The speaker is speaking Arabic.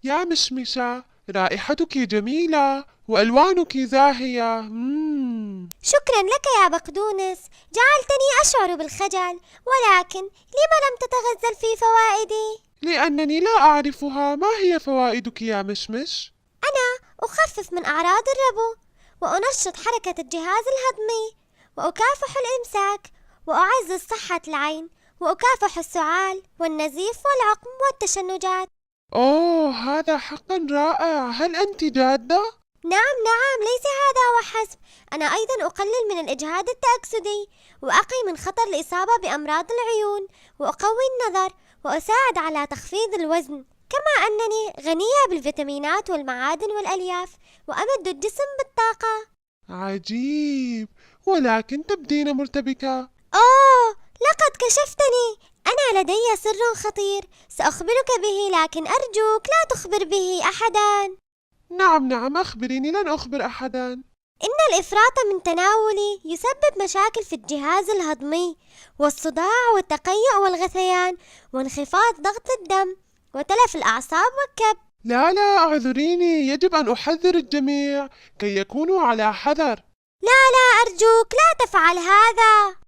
يا مشمشة، رائحتك جميلة وألوانك زاهية. شكرا لك يا بقدونس، جعلتني أشعر بالخجل، ولكن لم لم تتغزل في فوائدي؟ لأنني لا أعرفها. ما هي فوائدك يا مشمش؟ أنا أخفف من أعراض الربو، وأنشط حركة الجهاز الهضمي، وأكافح الإمساك، وأعزز صحة العين، وأكافح السعال والنزيف والعقم والتشنجات. أوه، هذا حقا رائع. هل أنت جادة؟ نعم نعم، ليس هذا وحسب، أنا أيضا أقلل من الإجهاد التأكسدي، وأقي من خطر الإصابة بأمراض العيون، وأقوي النظر، وأساعد على تخفيض الوزن، كما أنني غنية بالفيتامينات والمعادن والألياف، وأمد الجسم بالطاقة. عجيب، ولكن تبدين مرتبكة. أوه، لقد كشفتني، أنا لدي سر خطير سأخبرك به، لكن أرجوك لا تخبر به أحدا. نعم نعم، أخبريني، لن أخبر أحدا. إن الإفراط من تناولي يسبب مشاكل في الجهاز الهضمي، والصداع والتقيؤ والغثيان، وانخفاض ضغط الدم، وتلف الأعصاب والكبد. لا لا، أعذريني، يجب أن أحذر الجميع كي يكونوا على حذر. لا لا، أرجوك لا تفعل هذا.